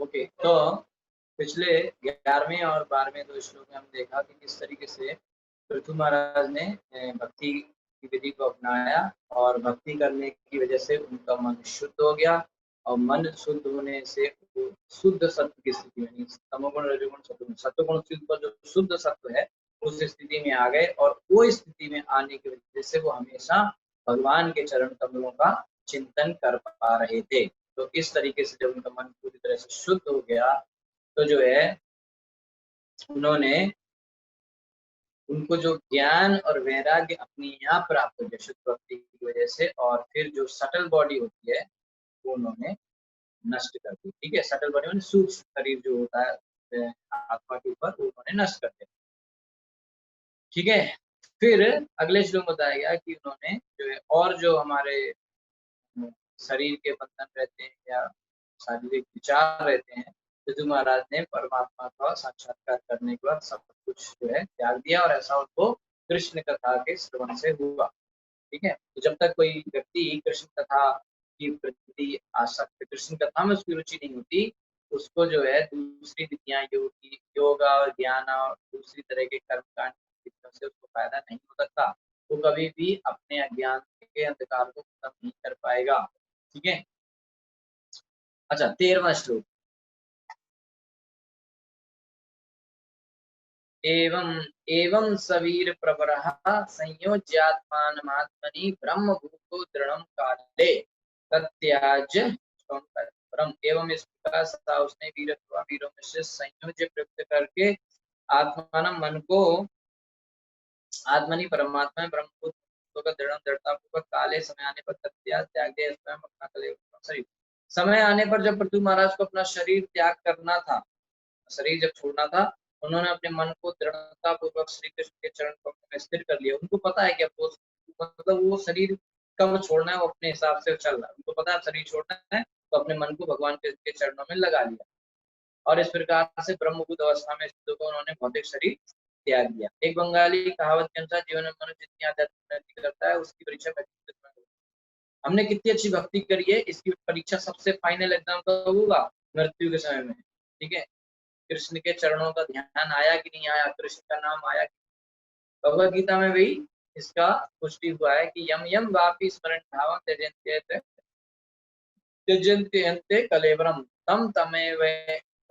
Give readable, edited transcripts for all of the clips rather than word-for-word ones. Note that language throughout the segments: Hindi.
ओके, तो पिछले 11वें और 12वें 2 श्लोक में हमने देखा कि किस तरीके से पृथु महाराज ने भक्ति की विधि को अपनाया और भक्ति करने की वजह से उनका मन शुद्ध हो गया और मन शुद्ध होने से वो शुद्ध सत्व की स्थिति में, तमोगुण रजोगुण सत्वगुण, सत्वगुण से ऊपर जो शुद्ध सत्व है उस स्थिति में आ गए और वो स्थिति में आने की वजह से वो हमेशा भगवान के चरण कमलों का चिंतन कर पा रहे थे। तो इस तरीके से जब उनका मन पूरी तरह से शुद्ध हो गया तो जो है उन्होंने उनको जो ज्ञान और वैराग्य अपने यहाँ प्राप्त हो गया शुद्ध भक्ति की वजह से, और फिर जो सटल बॉडी होती है वो उन्होंने नष्ट कर दी। ठीक है, सटल बॉडी में सूक्ष्म शरीर जो होता है आत्मा के ऊपर, वो उन्होंने नष्ट कर दिया। ठीक है, फिर अगले श्लोक बताया गया कि उन्होंने जो है और जो हमारे शरीर के बंधन रहते हैं या शारीरिक विचार रहते हैं, पृथु महाराज ने परमात्मा का साक्षात्कार करने के बाद सब कुछ जो है त्याग दिया और ऐसा उनको कृष्ण कथा के श्रवण से हुआ। ठीक है, तो जब तक कोई व्यक्ति कृष्ण कथा की प्रति आसक्त, कृष्ण कथा में उसकी रुचि नहीं होती, उसको जो है दूसरी विधियां, योगा और ज्ञान और दूसरी तरह के कर्मकांड से उसको फायदा नहीं हो सकता। वो कभी भी अपने अज्ञान के अंधकार को खत्म नहीं कर पाएगा। ठीक है, अच्छा 13वां श्लोक। एवं सवीर प्रवरः संयोज्यात्मानमात्मनि ब्रह्मभूतो दृढ़ं काले तत्याज्य परम। एवं इस प्रकार सदा उसने वीरों में से संयोज्य प्रयुक्त करके आत्मान मन को आत्मनि परमात्मा में ब्रह्मभूत का दृढ़ता पूर्वक काले समय आने पर तत्याग त्याग दे स्वयं अपना कले शरीर। समय आने पर जब पृथु महाराज को अपना शरीर त्याग करना था, शरीर जब छोड़ना था, उन्होंने अपने मन को दृढ़ता पूर्वक श्री कृष्ण के चरण कमलों में स्थिर कर लिया। उनको पता है कि अब वो मतलब वो शरीर कब छोड़ना है, वो अपने हिसाब से चल रहा है। उनको पता है शरीर छोड़ना है, तो अपने मन को भगवान के चरणों में लगा लिया और इस प्रकार से ब्रह्मभूत अवस्था में स्थित होकर उन्होंने भौतिक शरीर त्याग दिया। एक बंगाली कहावत के अनुसार जीवन में मनुष्य जितनी आध्यात्मिक उन्नति करता है उसकी परीक्षा व्यक्तित्व में होती है। हमने कितनी अच्छी भक्ति करी है, इसकी परीक्षा सबसे फाइनल एग्जाम कब होगा? मृत्यु के समय में। ठीक है, कृष्ण के चरणों का ध्यान आया कि नहीं आया, कृष्ण का नाम आया। भगवद गीता में भी इसका पुष्टि हुआ है कि यम यम वापि स्मरण भावं त्यजन्ते कलेवरम तम तमेव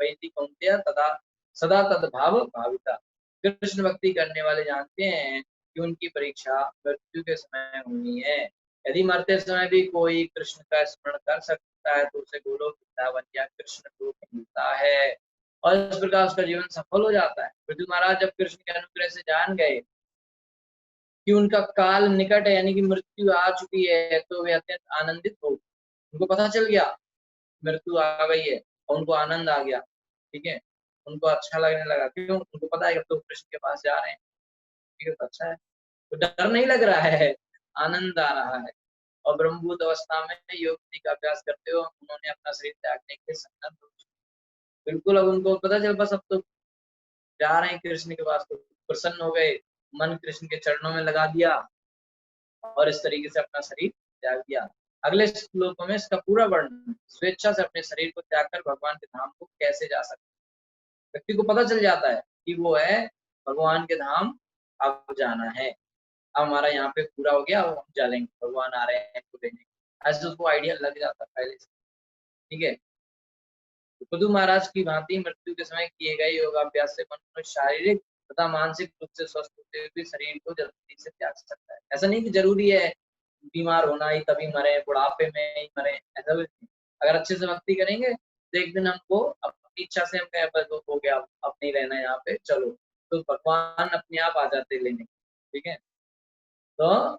वैति कौन्तेय तदा सदा तद्भाव भाविता। कृष्ण भक्ति करने वाले जानते हैं कि उनकी परीक्षा मृत्यु के समय होनी है। यदि मरते समय भी कोई कृष्ण का स्मरण कर सकता है तो उसे गोलोक वृंदावन या कृष्ण लोक मिलता है और इस प्रकार उसका जीवन सफल हो जाता है। पृथु महाराज जब कृष्ण के अनुग्रह से जान गए कि उनका काल निकट है, यानी कि मृत्यु आ चुकी है, तो वे अत्यंत आनंदित हो। उनको पता चल गया मृत्यु आ गई है और उनको आनंद आ गया। ठीक है, उनको अच्छा लगने लगा, क्यों? उनको पता है कि तो कृष्ण के पास जा रहे हैं। ठीक है, तो अच्छा है, तो डर नहीं लग रहा है, आनंद आ रहा है। और ब्रह्मभूत अवस्था में योग का अभ्यास करते हुए उन्होंने अपना शरीर त्यागने के संकल्प बिल्कुल, अब उनको पता चल बस अब तो जा रहे हैं कृष्ण के पास, तो प्रसन्न हो गए, मन कृष्ण के चरणों में लगा दिया और इस तरीके से अपना शरीर त्याग दिया। अगले श्लोकों में इसका पूरा वर्णन, स्वेच्छा से अपने शरीर को त्याग कर भगवान के धाम को कैसे जा सकते। व्यक्ति को पता चल जाता है कि वो है भगवान के धाम अब जाना है, अब हमारा यहाँ पे पूरा हो गया, अब हम चलेंगे, भगवान आ रहे हैं तो लेने, ऐसे उसको आइडिया लग जाता है पहले से। ठीक है, पृथु महाराज की भांति मृत्यु के समय किए गए योगाभ्यास से मनुष्य शारीरिक तथा मानसिक रूप से स्वस्थ होते हुए शरीर को जल्दी से त्याग सकता है। ऐसा नहीं कि जरूरी है बीमार होना ही तभी मरे, बुढ़ापे में ही मरे, ऐसा भी नहीं। अगर अच्छे से भक्ति करेंगे तो एक दिन हमको अपनी इच्छा से हम कहे बस हो गया, अब नहीं रहना यहाँ पे, चलो, तो भगवान अपने आप आ जाते लेने। ठीक है, तो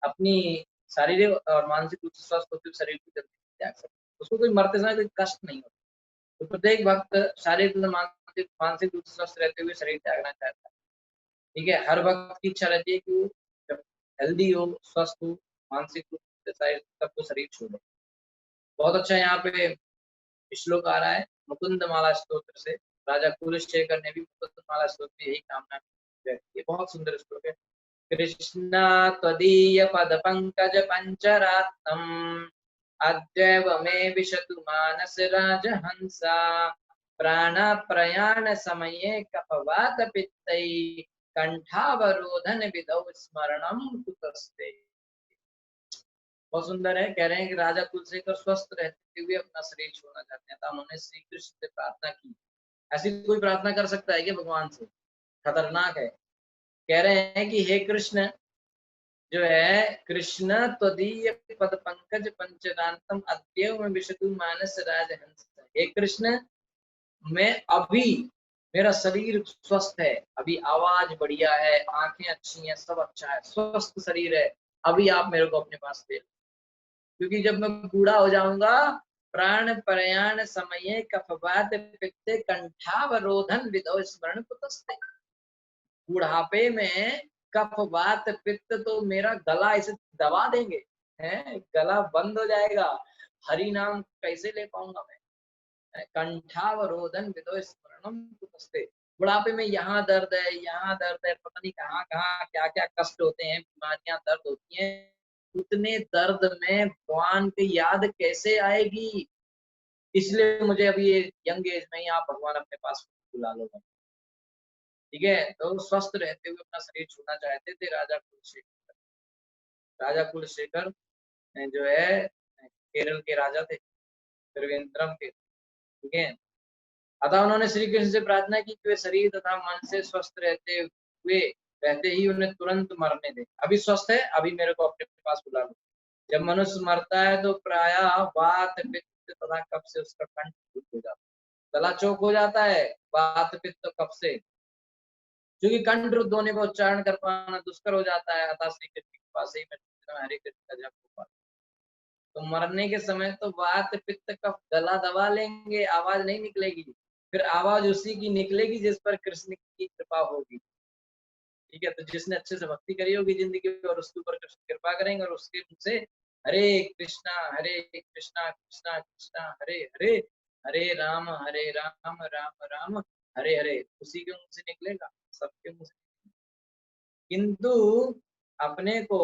अपनी शारीरिक और मानसिक रूप से स्वस्थ होते हुए शरीर को जल्दी से त्याग सकते हैं। उसको कोई मरते समय कोई कष्ट नहीं होता। तो प्रत्येक भक्त शारीरिक तथा मानसिक रूप से स्वस्थ रहते हुए शरीर त्यागना चाहता है। ठीक है, हर भक्त की इच्छा रहती है कि वो जब हेल्दी हो, स्वस्थ हो, मानसिक रूप से तब तो शरीर छोड़े। बहुत अच्छा यहाँ पे श्लोक आ रहा है मुकुंद माला स्तोत्र से। राजा कुलशेखर ने भी मुकुंद माला स्तोत्र यही कामना व्यक्त की। बहुत सुंदर श्लोक है। कृष्णा त्वदीय पद पंकज पंचरात्म अद्यैव मे विशतु मानस राजहंसा प्राण प्रयाण समये कपवात पित्तै कंठावरोधन विधौ स्मरणम कुतस्ते। बहुत सुंदर है। कह रहे हैं कि राजा कुलशेखर स्वस्थ रहते हुए अपना शरीर छोड़ना चाहते हैं, तो उन्होंने श्री कृष्ण से प्रार्थना की। ऐसी कोई प्रार्थना कर सकता है कि भगवान से? खतरनाक है। कह रहे हैं कि हे कृष्ण, जो है कृष्ण त्वदीय पद पंकज पंचदांतम अद्यैव में विशतु मानस राजहंस। हे कृष्ण, मैं अभी, मेरा शरीर स्वस्थ है, अभी आवाज बढ़िया है, आंखें अच्छी हैं, सब अच्छा है, स्वस्थ शरीर है, अभी आप मेरे को अपने पास ले, क्योंकि जब मैं बूढ़ा हो जाऊंगा, प्राण प्रयाण समय कफवात पित्ते कंठावरोधन विधौ स्मरण कुतस्ते। बुढ़ापे में कफ वात पित्त तो मेरा गला इसे दबा देंगे, हैं, गला बंद हो जाएगा, हरि नाम कैसे ले पाऊंगा मैं? कंठावरोधन विदो स्मरणम कुतस्ते। बुढ़ापे में यहाँ दर्द है, यहाँ दर्द है, पता नहीं कहाँ कहाँ क्या क्या कष्ट होते हैं, बीमारियां दर्द होती हैं, उतने दर्द में भगवान की याद कैसे आएगी? इसलिए मुझे अभी ये यंग एज में ही आप भगवान अपने पास बुला लो। ठीक है, तो स्वस्थ रहते हुए अपना शरीर छूना चाहते थे राजा कुलशेखर। राजा कुलशेखर जो है केरल के राजा थे, त्रिवेंद्रम के। ठीक है, अतः उन्होंने श्री कृष्ण से प्रार्थना की कि वे शरीर तथा मन से स्वस्थ रहते ही उन्हें तुरंत मरने दे। अभी स्वस्थ है, अभी मेरे को अपने पास बुला लो। जब मनुष्य मरता है तो प्रायः वात पित्त तथा कफ से उसका कंठ सूख हो जाता है, गला चौक हो जाता है, वात पित्त कफ से, क्योंकि कंठ रुद्ध होने पर उच्चारण कर पाना दुष्कर हो जाता है। अतः श्री कृष्ण के पास ही मैं हरे कृष्ण का जप हो पाता। तो मरने के समय तो वात पित्त कफ गला दबा लेंगे, आवाज नहीं निकलेगी, फिर आवाज उसी की निकलेगी जिस पर कृष्ण की कृपा होगी। ठीक है, तो जिसने अच्छे से भक्ति करी होगी जिंदगी में, और उसके ऊपर कृष्ण कृपा करेंगे, और उसके मुंह से हरे कृष्णा कृष्णा कृष्णा हरे हरे, हरे राम राम राम हरे हरे, उसी के मुंह से निकलेगा, सबके मुंह से। किंतु अपने को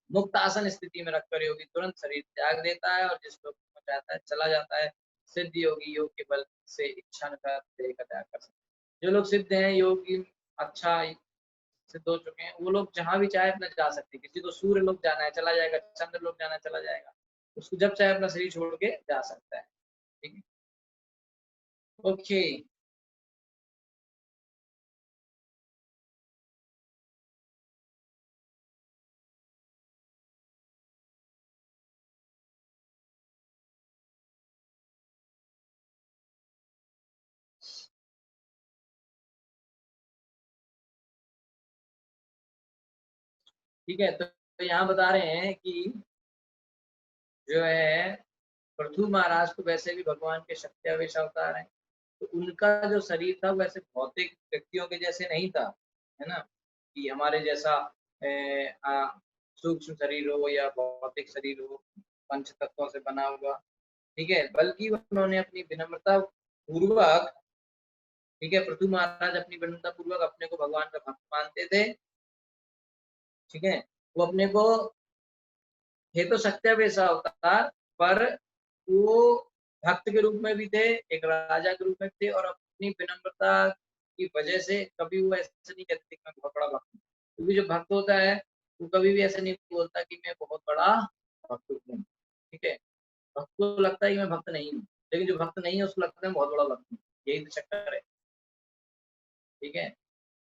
मुक्त आसन स्थिति में रखकर योगी तुरंत शरीर त्याग देता है, और जिस लोग को चाहता है चला जाता है। सिद्ध योगी योग के बल से इच्छा का देह का त्याग कर सकते हैं। जो लोग सिद्ध हैं, योगी अच्छा सिद्ध हो चुके हैं, वो लोग जहां भी चाहे अपना जा सकते हैं। किसी को सूर्य लोग जाना है चला जाएगा, चंद्र लोग जाना है चला जाएगा, उसको जब चाहे अपना शरीर छोड़ के जा सकता है। ठीक है, ओके। ठीक है, तो यहाँ बता रहे हैं कि जो है पृथु महाराज को वैसे भी भगवान के शक्त्यावेश अवतार हैं, तो उनका जो शरीर था वैसे भौतिक व्यक्तियों के जैसे नहीं था, है ना, कि हमारे जैसा सूक्ष्म शरीर हो या भौतिक शरीर हो, पंच तत्वों से बना हुआ। ठीक है, बल्कि उन्होंने अपनी विनम्रता पूर्वक, ठीक है, पृथु महाराज अपनी विनम्रता पूर्वक अपने को भगवान का भक्त मानते थे। ठीक है, वो अपने को थे तो सत्यावेश अवतार, पर वो भक्त के रूप में भी थे, एक राजा के रूप में थे, और अपनी विनम्रता की वजह से कभी वो ऐसे नहीं कहते कि मैं बहुत बड़ा भक्त हूँ। क्योंकि जो भक्त होता है वो कभी भी ऐसे नहीं बोलता कि मैं बहुत बड़ा भक्त हूँ। ठीक है, भक्त को लगता है कि मैं भक्त नहीं हूँ, लेकिन जो भक्त नहीं है उसको लगता है मैं बहुत बड़ा भक्त हूँ। यही तो चक्कर है। ठीक है,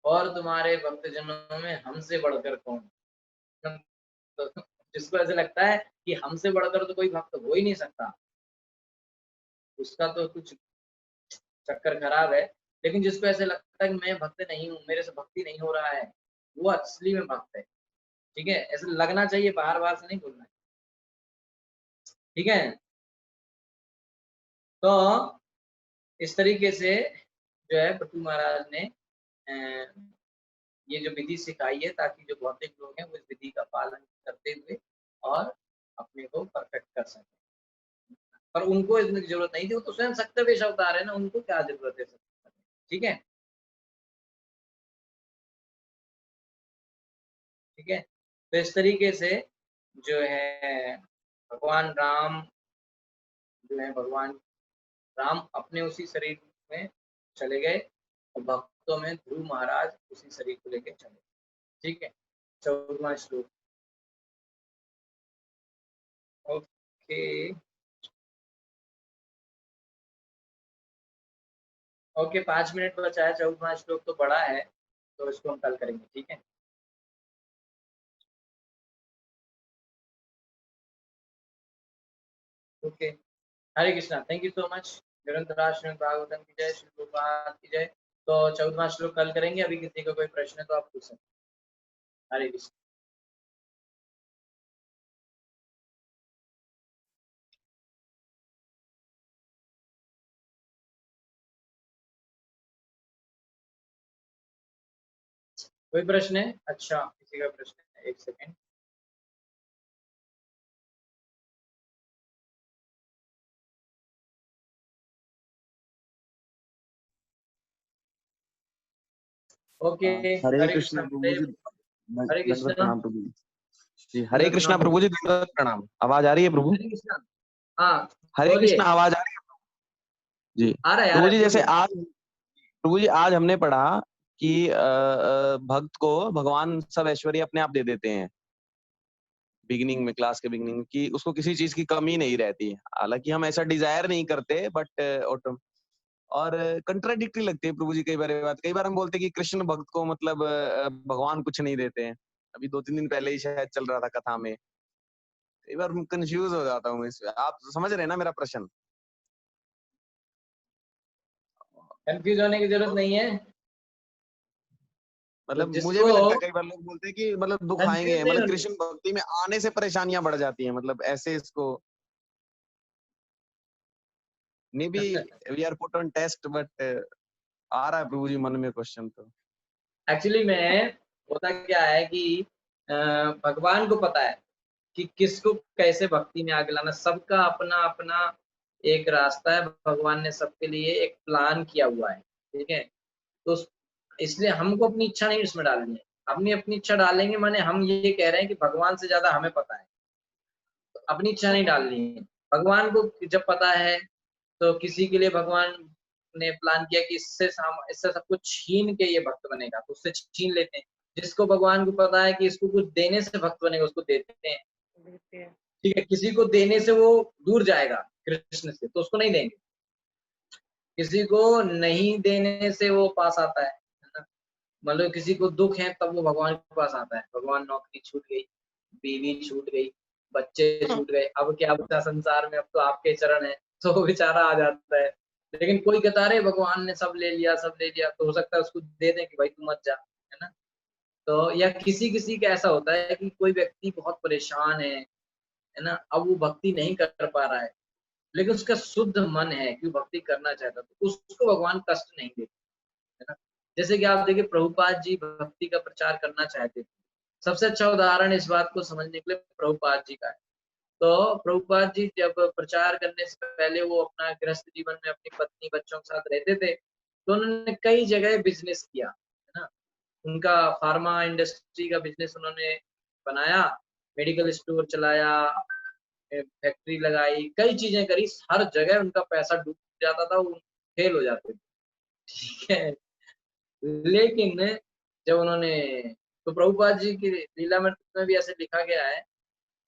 और तुम्हारे भक्त जनों में हमसे बढ़कर कौन? तो जिसको ऐसे लगता है कि हमसे बढ़कर तो कोई भक्त हो ही नहीं सकता, उसका तो कुछ चक्कर खराब है। लेकिन जिसको ऐसे लगता है कि मैं भक्त नहीं हूँ, मेरे से भक्ति नहीं हो रहा है, वो असली में भक्त है। ठीक है, ऐसे लगना चाहिए, बाहर बाहर से नहीं बोलना है। ठीक है, तो इस तरीके से जो है पृथ्वी महाराज ने ये जो विधि सिखाई है, ताकि जो भौतिक लोग हैं वो इस विधि का पालन करते हुए और अपने को परफेक्ट कर सकें। पर उनको इसमें जरूरत नहीं थी, वो तो स्वयं सत्यावेश अवतार है ना, उनको क्या जरूरत है। ठीक है, ठीक है, तो इस तरीके से जो है भगवान राम जो है, भगवान राम अपने उसी शरीर में चले गए और भक्तों में ध्रुव महाराज उसी शरीर को लेकर चले। ठीक है, 14वां श्लोक। ओके ओके, 5 मिनट बचा है। 14वां श्लोक तो बड़ा है, तो इसको हम कल करेंगे। ठीक है, okay. Hare Krishna, thank you so much. निरंतर श्रीमद् भागवतम की जय, श्री प्रभुपाद की जय। तो 14वां श्लोक कल करेंगे। अभी किसी का कोई प्रश्न है तो आप पूछ सकते हैं। हरे कृष्ण। कोई प्रश्न है? अच्छा, किसी का प्रश्न है? एक सेकेंड। ओके। हरे हरे कृष्णा कृष्णा, प्रभु जी, हरे दंडवत कृष्णा, प्रणाम प्रभु जी। हरे दंडवत कृष्णा प्रणाम प्रभु प्रभु। जी, दंडवत प्रणाम। आवाज आ रही है प्रभु? हरे कृष्णा, हाँ हरे बोलिए। कृष्णा, आवाज आ रही है जी? आ प्रभु रहा जी, है, जैसे बोलिए। आज प्रभु जी आज हमने पढ़ा कि भक्त को भगवान सब ऐश्वर्य अपने आप दे देते हैं। बिगिनिंग में, क्लास के बिगिनिंग में, कि उसको किसी चीज की कमी नहीं रहती है। हालांकि हम ऐसा डिजायर नहीं करते, बट और कंट्राडिक्टरी लगती है प्रभु जी कई बार ये बात। कई बार हम बोलते हैं कि कृष्ण भक्त को मतलब भगवान कुछ नहीं देते हैं। अभी 2-3 दिन पहले ही शायद चल रहा था कथा में। कई बार कंफ्यूज हो जाता हूँ इसमें। आप समझ रहे हैं ना मेरा प्रश्न? कंफ्यूज होने की जरूरत तो नहीं है। तो मतलब मुझे जिसको भी लगता है, कई बार लोग बोलते हैं कि मतलब दुख आएंगे, कंफ्यूज नहीं मतलब होने, कृष्ण भक्ति में आने से परेशानियां बढ़ जाती हैं, मतलब ऐसे इसको। May be we are put on test, but आ रहा है प्रभु जी मन में क्वेश्चन तो। एक्चुअली में होता क्या है कि भगवान को पता है कि किसको कैसे भक्ति में आगे लाना। सबका अपना अपना एक रास्ता है। भगवान ने सबके लिए एक प्लान किया हुआ है। ठीक है, तो इसलिए हमको अपनी इच्छा नहीं उसमें डालनी है। अपनी अपनी इच्छा डालेंगे माने हम ये कह रहे हैं कि भगवान से ज्यादा हमें पता है, तो अपनी इच्छा नहीं डालनी है। भगवान को जब पता है तो किसी के लिए भगवान ने प्लान किया कि इससे सब कुछ छीन के ये भक्त बनेगा, तो उससे छीन लेते हैं। जिसको भगवान को पता है कि इसको कुछ देने से भक्त बनेगा, उसको देते हैं। ठीक है, किसी को देने से वो दूर जाएगा कृष्ण से, तो उसको नहीं देंगे। किसी को नहीं देने से वो पास आता है ना। मतलब किसी को दुख है तब वो भगवान के पास आता है। भगवान, नौकरी छूट गई, बीवी छूट गई, बच्चे छूट गए, अब क्या बचा संसार में, अब तो आपके चरण है, तो वो बेचारा आ जाता है। लेकिन कोई कहता है भगवान ने सब ले लिया, सब ले लिया, तो हो सकता है उसको दे दें कि भाई तू मत जा, है ना। तो या किसी किसी का ऐसा होता है कि कोई व्यक्ति बहुत परेशान है ना, अब वो भक्ति नहीं कर पा रहा है, लेकिन उसका शुद्ध मन है कि वो भक्ति करना चाहता, तो उसको भगवान कष्ट नहीं देते, है ना। जैसे कि आप देखिए, प्रभुपाद जी भक्ति का प्रचार करना चाहते थे। सबसे अच्छा उदाहरण इस बात को समझने के लिए प्रभुपाद जी का है। तो प्रभुपाद जी जब प्रचार करने से पहले वो अपना गृहस्थ जीवन में अपनी पत्नी बच्चों के साथ रहते थे, तो उन्होंने कई जगह बिजनेस किया, है ना। उनका फार्मा इंडस्ट्री का बिजनेस उन्होंने बनाया, मेडिकल स्टोर चलाया, फैक्ट्री लगाई, कई चीजें करी। हर जगह उनका पैसा डूब जाता था, वो फेल हो जाते थे। ठीक है, लेकिन जब उन्होंने, तो प्रभुपाद जी की लीलामृत में भी ऐसे लिखा गया है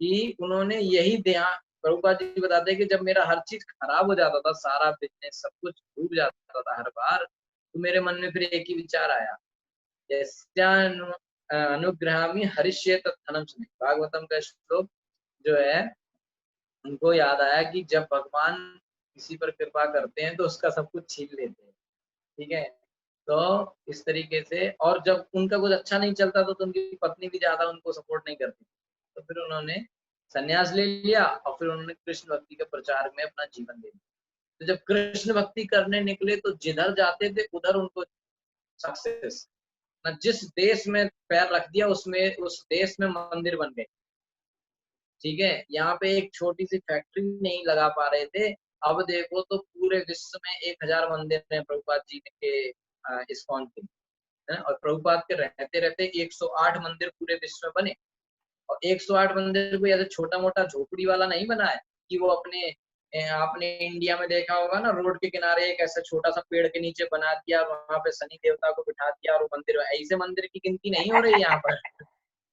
कि उन्होंने यही ध्यान, प्रभुपाद जी बताते हैं कि जब मेरा हर चीज खराब हो जाता था, सारा बिजनेस सब कुछ डूब जाता था हर बार, तो मेरे मन में फिर एक ही विचार आया, अनुग्रहामि हरिष्येत धनम सुनि। भागवतम का श्लोक जो है, उनको याद आया कि जब भगवान किसी पर कृपा करते हैं तो उसका सब कुछ छीन लेते हैं। ठीक है, तो इस तरीके से, और जब उनका कुछ अच्छा नहीं चलता तो उनकी पत्नी भी ज्यादा उनको सपोर्ट नहीं करती, तो फिर उन्होंने संन्यास ले लिया और फिर उन्होंने कृष्ण भक्ति के प्रचार में अपना जीवन दे दिया। तो जब कृष्ण भक्ति करने निकले तो जिधर जाते थे उधर उनको सक्सेस, ना जिस देश में पैर रख दिया उसमें, उस देश में मंदिर बन गए। ठीक है, यहाँ पे एक छोटी सी फैक्ट्री नहीं लगा पा रहे थे, अब देखो तो पूरे विश्व में 1000 मंदिर हैं प्रभुपाद जी के इस्कॉन के, है? और प्रभुपाद के रहते रहते 108 मंदिर पूरे विश्व में बने। और 108 मंदिर कोई ऐसे छोटा मोटा झोपड़ी वाला नहीं बना है कि वो अपने आपने इंडिया में देखा होगा ना, रोड के किनारे एक ऐसा छोटा सा पेड़ के नीचे बना दिया और वहां पे शनि देवता को बिठा दिया और वो मंदिर, ऐसे मंदिर की गिनती नहीं हो रही यहाँ पर।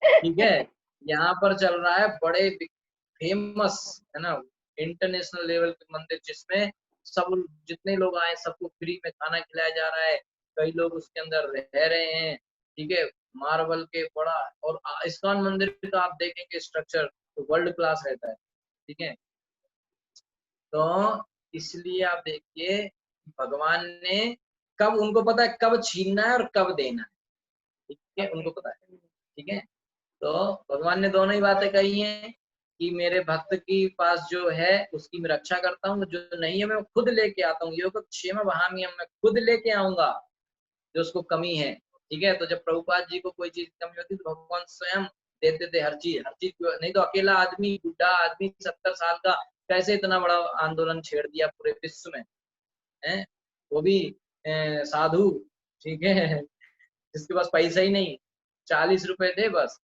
ठीक है, यहाँ पर चल रहा है बड़े फेमस, है ना, इंटरनेशनल लेवल के मंदिर, जिसमें सब जितने लोग आए सबको फ्री में खाना खिलाया जा रहा है, कई लोग उसके अंदर रह रहे हैं। ठीक है, मार्बल के बड़ा, और इस्कॉन मंदिर का आप देखेंगे स्ट्रक्चर तो वर्ल्ड क्लास रहता है। ठीक है, तो इसलिए आप देखिए भगवान ने कब, उनको पता है कब छीनना है और कब देना है। ठीक है, उनको पता है। ठीक है, तो भगवान ने दोनों ही बातें कही हैं कि मेरे भक्त की पास जो है उसकी मैं रक्षा करता हूँ, जो नहीं है मैं खुद लेके आता हूँ, योगक्षेम वहाम्यहम्, मैं खुद लेके आऊंगा जो उसको कमी है। ठीक है, तो जब प्रभुपाद जी को कोई चीज कमी होती तो भगवान स्वयं देते थे हर चीज, हर चीज नहीं तो अकेला आदमी, बुढ़ा आदमी 70 साल का कैसे इतना बड़ा आंदोलन छेड़ दिया पूरे विश्व में, है, वो भी साधु। ठीक है, जिसके पास पैसा ही नहीं, 40 रुपए थे बस।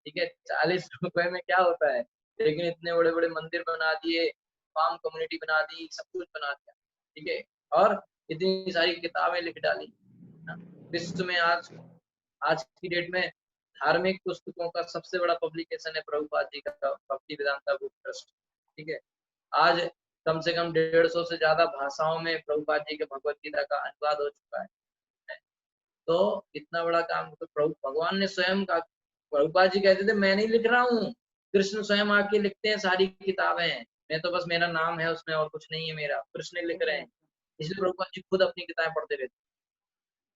ठीक है, 40 रुपए में क्या होता है, लेकिन इतने बड़े बड़े मंदिर बना दिए, फार्म कम्युनिटी बना दी, सब कुछ बना दिया। ठीक है, और इतनी सारी किताबें लिख डाली ना। विश्व में आज आज की डेट में धार्मिक पुस्तकों का सबसे बड़ा पब्लिकेशन है प्रभुपाद जी का भक्ति वेदांता बुक ट्रस्ट। ठीक है, आज कम से कम 150 से ज्यादा भाषाओं में प्रभुपाद जी के भगवत गीता का अनुवाद हो चुका है। तो इतना बड़ा काम तो प्रभु भगवान ने स्वयं का, प्रभुपाद जी कहते थे मैं नहीं लिख रहा हूँ, कृष्ण स्वयं आके लिखते हैं सारी किताबें, मैं तो बस मेरा नाम है उसमें और कुछ नहीं है मेरा, कृष्ण लिख रहे हैं। इसलिए प्रभुपाद जी खुद अपनी किताबें पढ़ते रहते।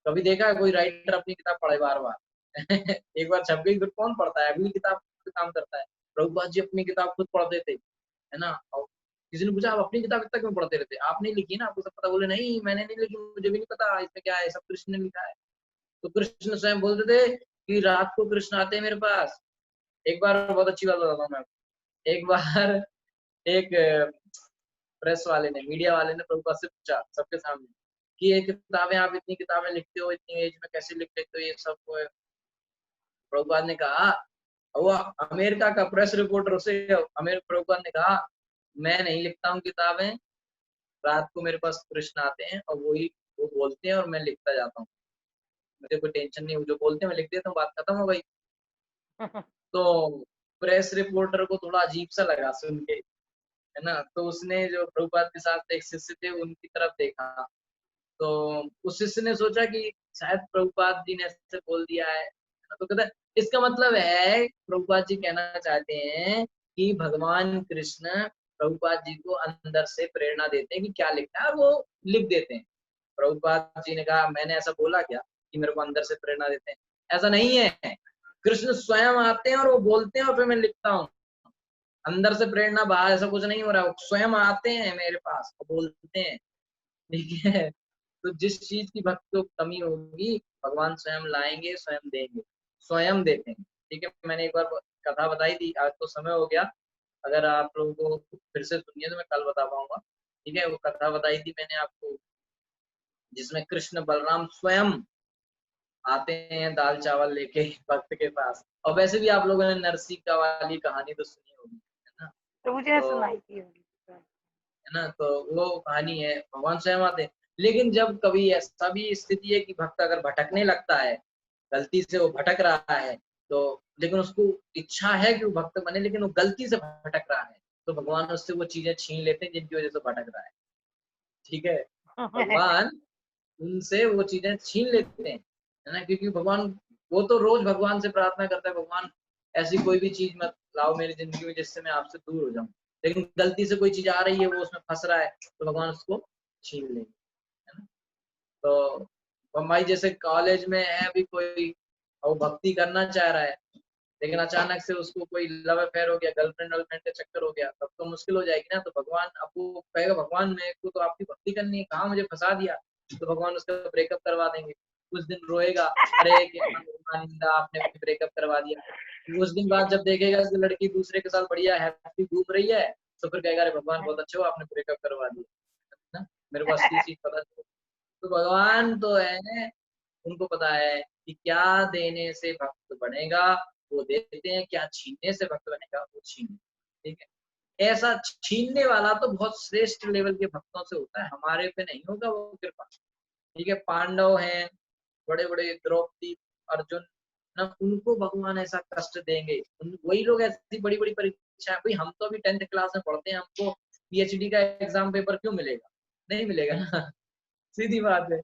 कभी देखा है कोई राइटर अपनी किताब पढ़े बार बार? एक बार छप गई फिर कौन पढ़ता है, अगली किताब पे काम करता है। प्रभुपाद जी अपनी किताब खुद पढ़ते थे, है ना। और किसी ने पूछा आप अपनी किताब इतना क्यों पढ़ते रहते, आपने लिखी ना, आपको सब पता? बोले नहीं मैंने नहीं लिखी, मुझे भी नहीं पता इसमें क्या है, सब कृष्ण ने लिखा है। तो कृष्ण स्वयं बोलते थे कि रात को कृष्ण आते हैं मेरे पास। एक बार बहुत अच्छी बात बताता हूँ मैं आपको। एक बार एक प्रेस वाले ने, मीडिया वाले ने प्रभुपाद से पूछा सबके सामने कि ये किताबें, आप इतनी किताबें लिखते हो, इतनी एज में कैसे लिख लेते हो ये सब? प्रभुपाद ने कहा, वो अमेरिका का प्रेस रिपोर्टर, उसे अमेर प्रभुपाद ने कहा मैं नहीं लिखता हूँ किताबें, रात को मेरे पास कृष्ण आते हैं और वही वो बोलते हैं और मैं लिखता जाता हूँ, मुझे कोई टेंशन नहीं, वो जो बोलते हैं मैं लिख देता हूँ, बात खत्म हो गई। तो प्रेस रिपोर्टर को थोड़ा अजीब सा लगा सुन के, है ना, तो उसने जो प्रभुपाद के साथ एक शिष्य थे उनकी तरफ देखा, तो उस शिष्य ने सोचा कि शायद प्रभुपाद जी ने ऐसे बोल दिया है ना, तो कहता है इसका मतलब है प्रभुपाद जी कहना चाहते हैं कि भगवान कृष्ण प्रभुपाद जी को अंदर से प्रेरणा देते हैं कि क्या लिखना है और वो लिख देते हैं। प्रभुपाद जी ने कहा मैंने ऐसा बोला क्या कि मेरे को अंदर से प्रेरणा देते हैं? ऐसा नहीं है, कृष्ण स्वयं आते हैं और वो बोलते हैं और फिर मैं लिखता हूँ। अंदर से प्रेरणा बाहर ऐसा कुछ नहीं हो रहा है, वो स्वयं आते हैं मेरे पास और बोलते हैं। ठीक है, तो जिस चीज की भक्त को कमी होगी भगवान स्वयं लाएंगे, स्वयं देंगे, स्वयं देते हैं। ठीक है, मैंने एक बार कथा बताई थी, आज तो समय हो गया, अगर आप लोगों को फिर से सुनिए तो मैं कल बता पाऊंगा। ठीक है, वो कथा बताई थी मैंने आपको जिसमें कृष्ण बलराम स्वयं आते हैं दाल चावल लेके भक्त के पास। और वैसे भी आप लोगों ने नरसिंह वाली कहानी तो सुनी होगी, है ना। तो मुझे तो सुनाई थी होगी। है ना, तो वो कहानी है भगवान स्वयं आते हैं। लेकिन जब कभी ऐसा भी स्थिति है कि भक्त अगर भटकने लगता है, गलती से वो भटक रहा है, तो लेकिन उसको इच्छा है कि वो भक्त बने लेकिन वो गलती से भटक रहा है, तो भगवान उससे वो चीजें छीन लेते हैं जिनकी वजह से भटक रहा है। ठीक है, भगवान उनसे वो चीजें छीन लेते हैं, है ना, क्योंकि भगवान, वो तो रोज भगवान से प्रार्थना करता है भगवान ऐसी कोई भी चीज मत लाओ मेरी जिंदगी में जिससे मैं आपसे दूर हो जाऊं, लेकिन गलती से कोई चीज आ रही है वो उसमें फंस रहा है तो भगवान उसको छीन लेंगे, है ना। तो भाई जैसे कॉलेज में है अभी कोई, और वो भक्ति करना चाह रहा है लेकिन अचानक से उसको कोई लव अफेयर हो गया, गर्लफ्रेंड वर्लफ्रेंड का चक्कर हो गया, तब तो मुश्किल हो जाएगी ना। तो भगवान अब वो कहेगा भगवान मेरे को तो आपकी भक्ति करनी है, कहाँ मुझे फंसा दिया, तो भगवान उसका ब्रेकअप करवा देंगे। कुछ दिन रोएगा, अरे क्या निंदा आपने ब्रेकअप करवा दिया। उस दिन बाद जब देखेगा कि लड़की दूसरे के साथ बढ़िया हैप्पी घूम रही है, तो फिर कहेगा अरे भगवान बहुत अच्छे हो आपने ब्रेकअप करवा दिया ना, मेरे को असली चीज पता चली। तो भगवान तो है, उनको पता है कि क्या देने से भक्त बनेगा वो देते हैं, क्या छीनने से भक्त बनेगा, वो छीन। ठीक है, ऐसा छीनने वाला तो बहुत श्रेष्ठ लेवल के भक्तों से होता है, हमारे पे नहीं होगा वो कृपा। ठीक है, पांडव हैं, बड़े बड़े द्रौपदी, अर्जुन ना, उनको भगवान ऐसा कष्ट देंगे, वही लोग ऐसी बड़ी बड़ी परीक्षाएं, भाई हम तो अभी 10th क्लास में पढ़ते हैं, हमको पीएचडी का एग्जाम पेपर क्यों मिलेगा, नहीं मिलेगा ना। सीधी बात है,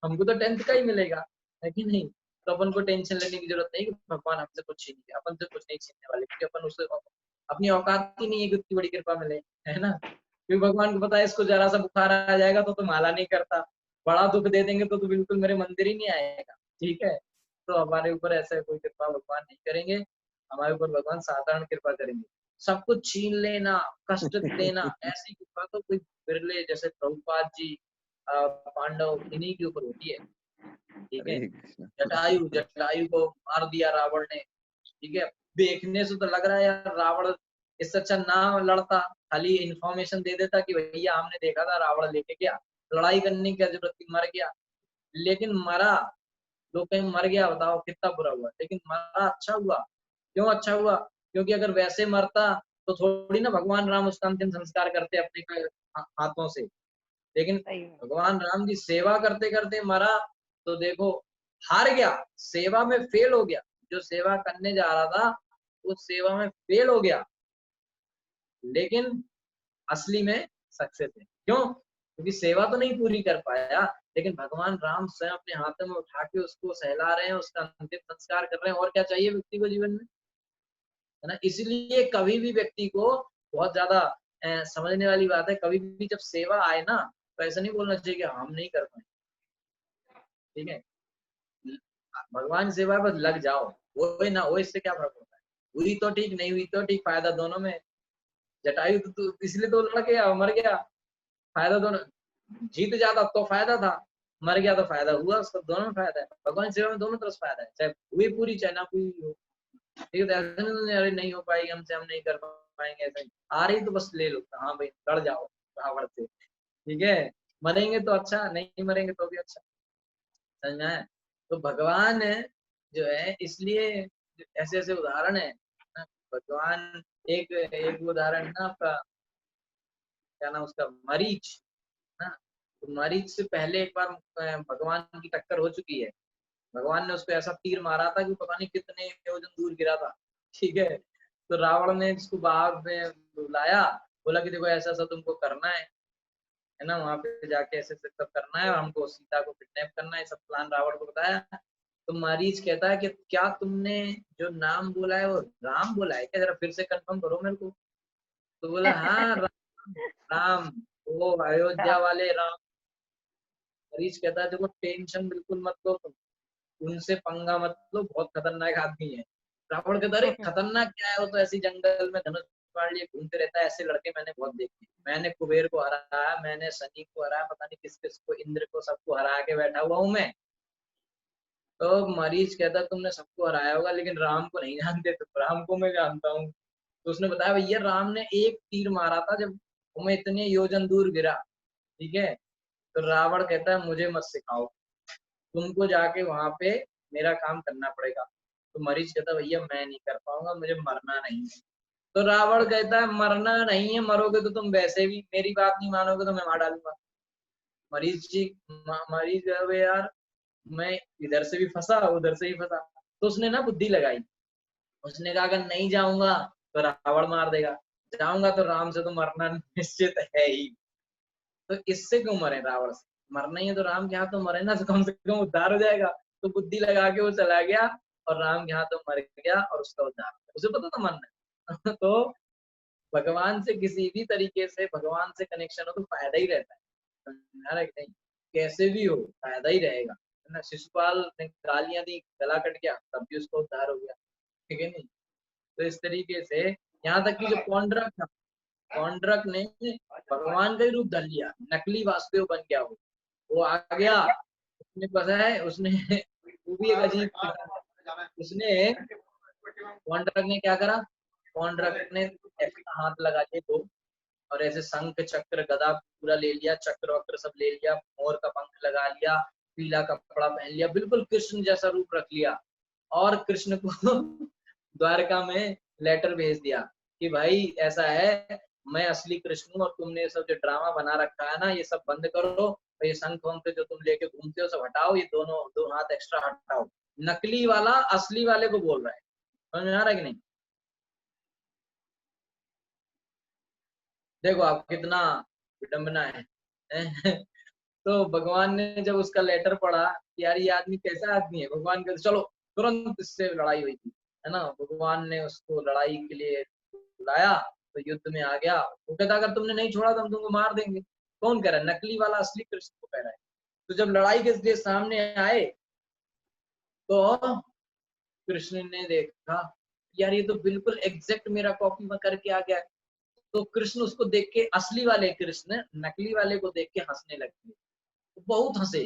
हमको तो 10th का ही मिलेगा, है कि नहीं। तो अपन को टेंशन लेने की जरूरत नहीं कि भगवान हमसे कुछ छीन गया, अपन से कुछ नहीं छीनने वाले, क्योंकि अपन उससे अपनी औकात ही नहीं है कि उतनी बड़ी कृपा मिले, है ना। क्योंकि भगवान को पता है इसको जरा सा बुखार आ जाएगा तो माला नहीं करता, बड़ा दुख दे देंगे तो बिल्कुल मेरे मंदिर ही नहीं आएगा। ठीक है, तो हमारे ऊपर ऐसा कोई कृपा भगवान नहीं करेंगे, हमारे ऊपर भगवान साधारण कृपा करेंगे। सब कुछ छीन लेना, कष्ट देना, ऐसी कृपा तो कोई बिरले, जैसे प्रभुपाद जी, पांडव, इन्हीं के ऊपर होती है। ठीक है, हरे कृष्ण। जटायु, जटायु को मार दिया रावण ने। ठीक है, देखने से तो लग रहा है यार रावण इससे अच्छा ना लड़ता, खाली इन्फॉर्मेशन दे देता कि भैया हमने देखा था रावण लेके गया, लड़ाई करने की क्या जरूरत थी, मर गया। लेकिन मरा, लोग कहीं मर गया, बताओ कितना बुरा हुआ, लेकिन मरा अच्छा हुआ। क्यों अच्छा हुआ? क्योंकि अगर वैसे मरता तो थोड़ी ना भगवान राम उसका अंतिम संस्कार करते अपने हाथों से। लेकिन सही बात। भगवान राम जी सेवा करते करते मरा, तो देखो हार गया, सेवा में फेल हो गया, जो सेवा करने जा रहा था उस सेवा में फेल हो गया, लेकिन असली में सक्सेस है। क्यों? क्योंकि सेवा तो नहीं पूरी कर पाया, लेकिन भगवान राम स्वयं अपने हाथों में उठा के उसको सहला रहे हैं, उसका अंतिम संस्कार कर रहे हैं, और क्या चाहिए व्यक्ति को जीवन में, है ना। इसलिए कभी भी व्यक्ति को बहुत ज्यादा समझने वाली बात है, कभी भी जब सेवा आए ना, तो ऐसा नहीं बोलना चाहिए कि हम नहीं कर पाए। ठीक है, भगवान की सेवा बस लग जाओ, वो ना हो इससे क्या फर्क होता है, हुई तो ठीक, नहीं हुई तो ठीक, फायदा दोनों में। जटायु तो इसलिए तो लड़ गया, मर गया, फायदा दोनों, जीत जाता तो फायदा था, मर गया तो फायदा हुआ, उसका दोनों में फायदा है। भगवान की सेवा में दोनों तरफ फायदा है, चाहे हुई पूरी चाहे ना पूरी हो। ठीक है, तो ऐसा नहीं अरे नहीं हो पाएगी हमसे, हम नहीं कर पाएंगे, ऐसा आ रही तो बस ले लो, हाँ भाई लड़ जाओ रावण से। ठीक है, मरेंगे तो अच्छा, नहीं मरेंगे तो भी अच्छा, समझ में आया? तो भगवान जो है, इसलिए ऐसे ऐसे उदाहरण है ना, भगवान, एक एक उदाहरण ना आपका, क्या नाम उसका, मरीच ना। तो मरीच से पहले एक बार भगवान की टक्कर हो चुकी है, भगवान ने उसको ऐसा तीर मारा था कि पता नहीं कितने योजन दूर गिरा था। ठीक है, तो रावण ने इसको बाग में बुलाया, बोला कि देखो ऐसा ऐसा तुमको करना है ना, वहां पे जाके ऐसे ऐसे सब करना है, और हमको सीता को किडनैप करना है, सब प्लान रावण को बताया। तो मरीच कहता है कि क्या तुमने जो नाम बोला है वो राम बोला है क्या, जरा फिर से कंफर्म करो मेरे को। तो बोला हाँ राम, राम, वो अयोध्या राम। वाले राम। मरीच कहता है देखो टेंशन बिल्कुल मत लो तुम, उनसे पंगा मत लो, बहुत खतरनाक आदमी है। रावण कहता अरे खतरनाक क्या है, वो तो ऐसी जंगल में धनुष बाण लिए घूमते रहता है, ऐसे लड़के मैंने बहुत देखे, मैंने कुबेर को हराया, मैंने शनि को हराया, पता नहीं किस किस को, इंद्र को, सबको हरा के बैठा हुआ हूँ मैं। तो मरीज कहता तुमने सबको हराया होगा लेकिन राम को नहीं जानते, तो राम को मैं जानता हूँ। तो उसने बताया भैया राम ने एक तीर मारा था जब मैं इतने योजन दूर गिरा। ठीक है, तो रावण कहता है मुझे मत सिखाओ, तुमको जाके वहां पे मेरा काम करना पड़ेगा। तो मरीज कहता भैया मैं नहीं कर पाऊंगा, मुझे मरना नहीं है। तो रावण कहता है मरना नहीं है, मरोगे तो तुम वैसे भी मेरी बात नहीं मानोगे तो मैं मार डालूंगा। मरीज जी, मरीज कहे यार मैं इधर से भी फंसा उधर से भी फंसा। तो उसने ना बुद्धि लगाई, उसने कहा अगर नहीं जाऊंगा तो रावण मार देगा, जाऊंगा तो राम से तो मरना निश्चित है ही, तो इससे क्यों मरे रावण से, मरना ही है तो राम के हाथों मरे ना, तो कम से कम उद्धार हो जाएगा। तो बुद्धि लगा के वो चला गया और राम के हाथों मर गया और उसका उद्धार हो गया। उसे पता था मरना है। तो भगवान से किसी भी तरीके से भगवान से कनेक्शन हो तो फायदा ही रहता है, समझा रहे कि नहीं, कैसे भी हो फायदा ही रहेगा, है ना। शिशुपाल ने गालियां दी, गला कट गया, तब भी उसका उद्धार हो गया, ठीक है नहीं। तो इस तरीके से यहाँ तक कि जो पौंड्रक था, पौंड्रक ने भगवान का ही रूप धर लिया, नकली वासुदेव बन गया वो आ गया। उसने पता है उसने वो भी एक अजीब था। उसने पौंड्रक ने क्या करा, पौंड्रक ने ऐसा हाथ लगा लिए दो, और ऐसे शंख चक्र गदा पूरा ले लिया, चक्र वक्र सब ले लिया, मोर का पंख लगा लिया, पीला कपड़ा पहन लिया, बिल्कुल कृष्ण जैसा रूप रख लिया। और कृष्ण को द्वारका में लेटर भेज दिया कि भाई ऐसा है, मैं असली कृष्ण हूँ और तुमने सब जो ड्रामा बना रखा है ना, ये सब बंद करो, और ये शंख वंख जो तुम लेके घूमते हो सब हटाओ, ये दोनों दो हाथ एक्स्ट्रा हटाओ। नकली वाला असली वाले को बोल रहा है, समझ में आ रहा है कि नहीं? देखो आप कितना विडम्बना है। तो भगवान ने जब उसका लेटर पढ़ा कि यार ये आदमी कैसा आदमी है, भगवान कहते चलो तुरंत इससे लड़ाई हुई थी, है ना। भगवान ने उसको लड़ाई के लिए बुलाया, तो युद्ध में आ गया। वो कहता अगर तुमने नहीं छोड़ा तो हम तुमको मार देंगे। कौन कह रहा है? नकली वाला असली कृष्ण को कह रहा है। तो जब लड़ाई के लिए सामने आए तो कृष्ण ने देखा यार ये तो बिल्कुल एग्जैक्ट मेरा कॉपी में करके आ गया। तो कृष्ण उसको देख के, असली वाले कृष्ण नकली वाले को देख के हंसने लगे। तो बहुत हंसे।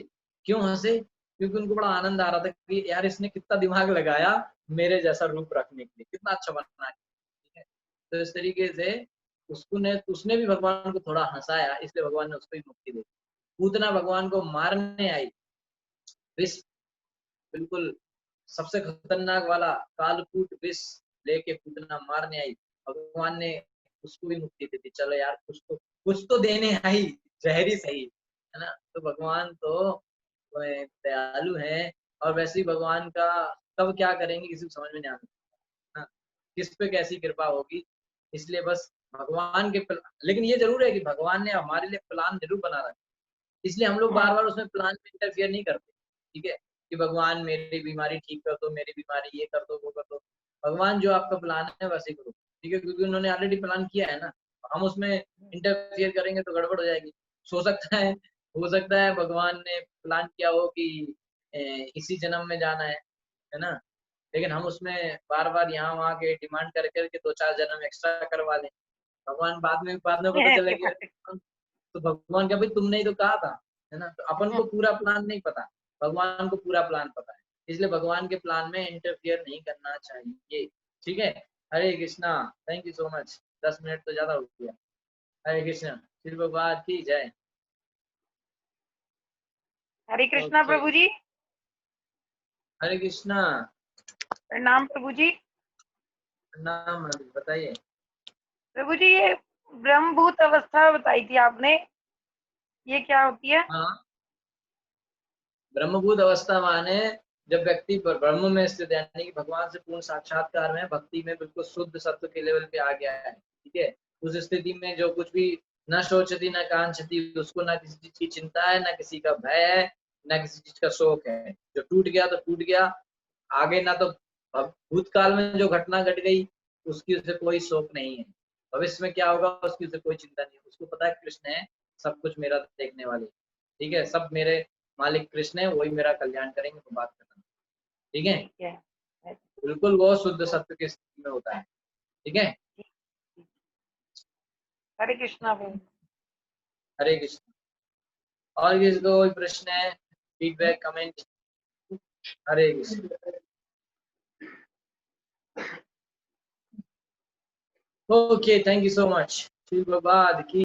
क्यों हंसे? क्योंकि उनको बड़ा आनंद आ रहा था कि यार इसने कितना दिमाग लगाया मेरे जैसा रूप रखने के लिए, कितना अच्छा बना है। ठीक है, तो इस तरीके से उसने भी भगवान को थोड़ा हंसाया, इसलिए भगवान ने उसको ही मुक्ति दी। पूतना भगवान को मारने आई, विष, बिल्कुल सबसे खतरनाक वाला कालकूट विष लेके पूतना मारने आई। भगवान ने उसको भी मुक्ति दे दी। चलो यार कुछ तो देने आई, जहरी सही, है ना। तो भगवान तो दयालु हैं। और वैसे ही भगवान का कब क्या करेंगे किसी को समझ में नहीं आता, किस पे कैसी कृपा होगी। इसलिए बस भगवान के लेकिन ये जरूर है कि भगवान ने हमारे लिए प्लान जरूर बना रखा, इसलिए हम लोग बार बार उसमें प्लान में इंटरफियर नहीं करते। ठीक है, कि भगवान मेरी बीमारी ठीक कर दो, मेरी बीमारी ये कर दो, वो कर दो। भगवान जो आपका प्लान है वैसे करो, ठीक है, क्योंकि उन्होंने ऑलरेडी प्लान किया है ना। हम उसमें इंटरफियर करेंगे तो गड़बड़ हो जाएगी। हो सकता है भगवान ने प्लान किया हो कि इसी जन्म में जाना है ना। लेकिन हम उसमें बार बार यहाँ वहाँ के डिमांड कर करके 2-4 जन्म एक्स्ट्रा करवा लें। भगवान बाद में पता चलेगा तो भगवान क्या भाई तुमने ही तो कहा था, है ना। तो अपन को पूरा प्लान नहीं पता, भगवान को पूरा प्लान पता है। इसलिए भगवान के प्लान में इंटरफियर नहीं करना चाहिए। ठीक है, Hare Krishna. Thank you so much. 10 minute तो ज्यादा हो गया। हरे कृष्णा, फिर बात की जाए। हरे कृष्णा ओके, प्रभु जी। हरे कृष्णा। प्रणाम प्रभु जी। नाम बताइए। प्रभु जी ये ब्रह्मभूत अवस्था बताई थी आपने, ये क्या होती है? हाँ, ब्रह्मभूत अवस्था माने जब व्यक्ति ब्रह्म में स्थित, यानी कि भगवान से पूर्ण साक्षात्कार में, भक्ति में बिल्कुल शुद्ध सत्व के लेवल पे आ गया है। ठीक है, उस स्थिति में जो कुछ भी न सोचती न कांक्षती, उसको ना किसी चीज की चिंता है, ना किसी का भय है, ना किसी चीज का शोक है। जो टूट गया तो टूट गया, आगे ना तो भूतकाल में जो घटना घट गई उसकी उसे कोई शोक नहीं है, भविष्य में क्या होगा उसकी उसे कोई चिंता नहीं है। उसको पता है कृष्ण है सब कुछ मेरा देखने वाले। ठीक है, सब मेरे मालिक कृष्ण है, वही मेरा कल्याण करेंगे, तो बात करना। ठीक है, ठीक है। बिल्कुल वो शुद्ध सत्य की स्थिति में होता है। ठीक है, हरे कृष्णा प्रभु। हरे कृष्ण। और किसी को कोई प्रश्न है, feedback, comment? Hare Krishna. Okay, thank you so much. Shiv Baba की